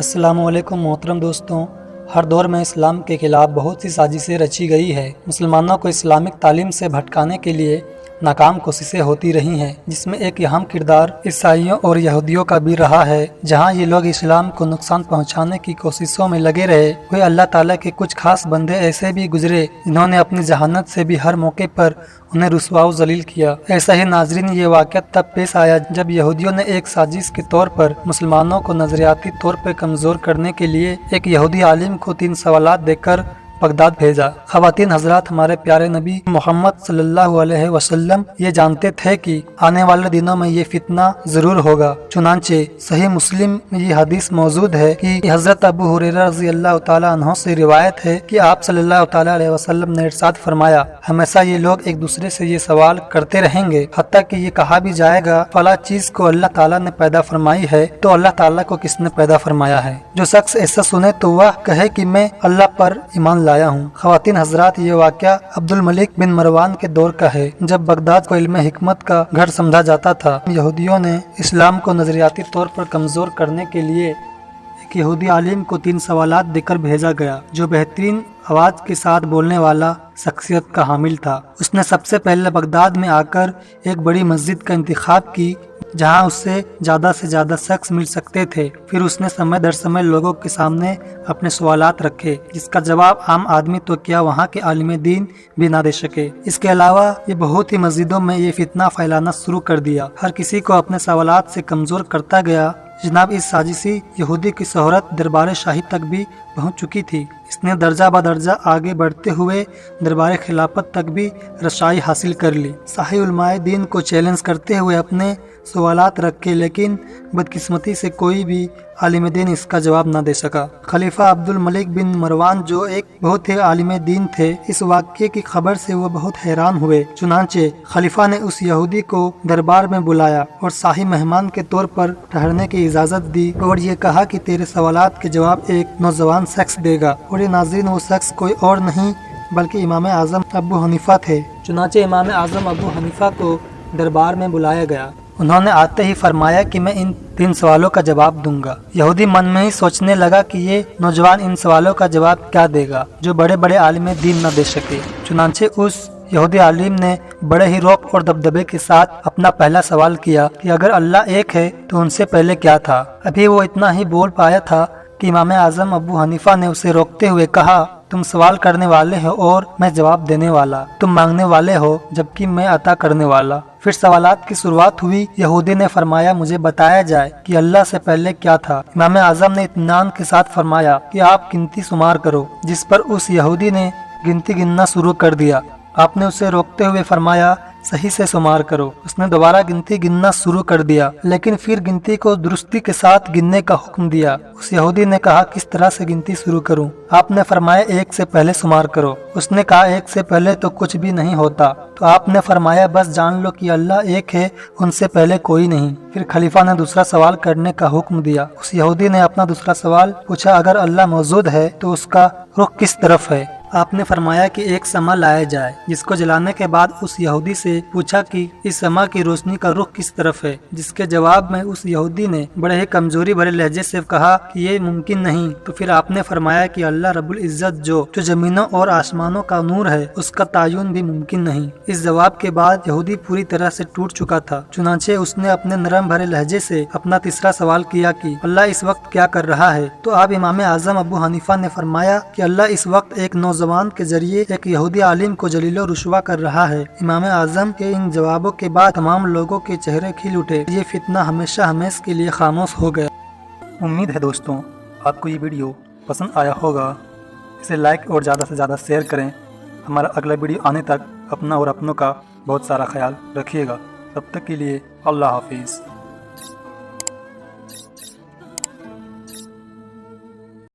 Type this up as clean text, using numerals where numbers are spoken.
السلام علیکم محترم دوستوں، ہر دور میں اسلام کے خلاف بہت سی سازشیں رچی گئی ہے۔ مسلمانوں کو اسلامک تعلیم سے بھٹکانے کے لیے ناکام کوششیں ہوتی رہی ہیں، جس میں ایک اہم کردار عیسائیوں اور یہودیوں کا بھی رہا ہے۔ جہاں یہ لوگ اسلام کو نقصان پہنچانے کی کوششوں میں لگے رہے، وہ اللہ تعالیٰ کے کچھ خاص بندے ایسے بھی گزرے جنہوں نے اپنی ذہانت سے بھی ہر موقع پر انہیں رسوا و ذلیل کیا۔ ایسا ہی ناظرین یہ واقعہ تب پیش آیا جب یہودیوں نے ایک سازش کے طور پر مسلمانوں کو نظریاتی طور پر کمزور کرنے کے لیے ایک یہودی عالم کو 3 سوالات دے کر بغداد بھیجا۔ خواتین حضرات، ہمارے پیارے نبی محمد صلی اللہ علیہ وسلم یہ جانتے تھے کہ آنے والے دنوں میں یہ فتنہ ضرور ہوگا۔ چنانچہ صحیح مسلم میں یہ حدیث موجود ہے کہ حضرت ابو ہریرہ رضی اللہ تعالیٰ عنہ سے روایت ہے کہ آپ صلی اللہ تعالیٰ علیہ وسلم نے ارشاد فرمایا، ہمیشہ یہ لوگ ایک دوسرے سے یہ سوال کرتے رہیں گے حتیٰ کہ یہ کہا بھی جائے گا فلاں چیز کو اللہ تعالیٰ نے پیدا فرمائی ہے تو اللہ تعالیٰ کو کس نے پیدا فرمایا ہے۔ جو شخص ایسا سنے تو وہ کہے کہ میں اللہ پر ایمان لایا ہوں۔ خواتین حضرات، یہ واقعہ عبد الملک بن مروان کے دور کا ہے، جب بغداد کو علم حکمت کا گھر سمجھا جاتا تھا۔ یہودیوں نے اسلام کو نظریاتی طور پر کمزور کرنے کے لیے ایک یہودی عالم کو 3 سوالات دے کر بھیجا گیا، جو بہترین آواز کے ساتھ بولنے والا شخصیت کا حامل تھا۔ اس نے سب سے پہلے بغداد میں آ کر ایک بڑی مسجد کا انتخاب کی جہاں اس سے زیادہ شخص مل سکتے تھے۔ پھر اس نے سمے در سمے لوگوں کے سامنے اپنے سوالات رکھے، جس کا جواب عام آدمی تو کیا وہاں کے عالم دین بھی نہ دے سکے۔ اس کے علاوہ یہ بہت ہی مسجدوں میں یہ فتنہ پھیلانا شروع کر دیا، ہر کسی کو اپنے سوالات سے کمزور کرتا گیا۔ جناب، اس سازشی یہودی کی شہرت دربار شاہی تک بھی پہنچ چکی تھی۔ اس نے درجہ بدرجہ آگے بڑھتے ہوئے دربار خلافت تک بھی رسائی حاصل کر لی۔ صحیح علماء دین کو چیلنج کرتے ہوئے اپنے سوالات رکھے، لیکن بدقسمتی سے کوئی بھی عالم دین اس کا جواب نہ دے سکا۔ خلیفہ عبد الملک بن مروان جو ایک بہت ہی عالم دین تھے، اس واقعے کی خبر سے وہ بہت حیران ہوئے۔ چنانچہ خلیفہ نے اس یہودی کو دربار میں بلایا اور شاہی مہمان کے طور پر ٹھہرنے کی اجازت دی اور یہ کہا کہ تیرے سوالات کے جواب ایک نوجوان شخص دے گا۔ اور یہ ناظرین، وہ شخص کوئی اور نہیں بلکہ امام اعظم ابو حنیفہ تھے۔ چنانچہ امام اعظم ابو حنیفہ کو دربار میں بلایا گیا۔ انہوں نے آتے ہی فرمایا کہ میں ان 3 سوالوں کا جواب دوں گا۔ یہودی من میں ہی سوچنے لگا کہ یہ نوجوان ان سوالوں کا جواب کیا دے گا جو بڑے بڑے عالم دین نہ دے سکے۔ چنانچہ اس یہودی عالم نے بڑے ہی روب اور دبدبے کے ساتھ اپنا پہلا سوال کیا کہ اگر اللہ ایک ہے تو ان سے پہلے کیا تھا؟ ابھی وہ اتنا ہی بول پایا تھا کہ امام اعظم ابو حنیفہ نے اسے روکتے ہوئے کہا، تم سوال کرنے والے ہو اور میں جواب دینے والا، تم مانگنے والے ہو جبکہ میں عطا کرنے والا۔ پھر سوالات کی شروعات ہوئی۔ یہودی نے فرمایا، مجھے بتایا جائے کہ اللہ سے پہلے کیا تھا؟ امام اعظم نے اطمینان کے ساتھ فرمایا کہ آپ گنتی شمار کرو، جس پر اس یہودی نے گنتی گننا شروع کر دیا۔ آپ نے اسے روکتے ہوئے فرمایا، صحیح سے شمار کرو۔ اس نے دوبارہ گنتی گننا شروع کر دیا، لیکن پھر گنتی کو درستی کے ساتھ گننے کا حکم دیا۔ اس یہودی نے کہا، کس طرح سے گنتی شروع کروں؟ آپ نے فرمایا، 1 سے پہلے شمار کرو۔ اس نے کہا، 1 سے پہلے تو کچھ بھی نہیں ہوتا۔ تو آپ نے فرمایا، بس جان لو کہ اللہ ایک ہے، ان سے پہلے کوئی نہیں۔ پھر خلیفہ نے دوسرا سوال کرنے کا حکم دیا۔ اس یہودی نے اپنا دوسرا سوال پوچھا، اگر اللہ موجود ہے تو اس کا رخ کس طرف ہے؟ آپ نے فرمایا کہ ایک شمع لایا جائے، جس کو جلانے کے بعد اس یہودی سے پوچھا کہ اس شمع کی روشنی کا رخ کس طرف ہے، جس کے جواب میں اس یہودی نے بڑے ہی کمزوری بھرے لہجے سے کہا کہ یہ ممکن نہیں۔ تو پھر آپ نے فرمایا کہ اللہ رب العزت جو زمینوں اور آسمانوں کا نور ہے، اس کا تعین بھی ممکن نہیں۔ اس جواب کے بعد یہودی پوری طرح سے ٹوٹ چکا تھا۔ چنانچہ اس نے اپنے نرم بھرے لہجے سے اپنا تیسرا سوال کیا کہ اللہ اس وقت کیا کر رہا ہے؟ تو آپ امام اعظم ابو حنیفہ نے فرمایا کہ اللہ اس وقت ایک نوجوان کے ذریعے ایک یہودی عالم کو ذلیل و رسوا کر رہا ہے۔ امام اعظم کے ان جوابوں کے بعد تمام لوگوں کے چہرے کھل اٹھے۔ یہ فتنہ ہمیشہ کے لیے خاموش ہو گیا۔ امید ہے دوستوں آپ کو یہ ویڈیو پسند آیا ہوگا۔ اسے لائک اور زیادہ سے زیادہ شیئر کریں۔ ہمارا اگلا ویڈیو آنے تک اپنا اور اپنوں کا بہت سارا خیال رکھیے گا۔ تب تک کے لیے اللہ حافظ۔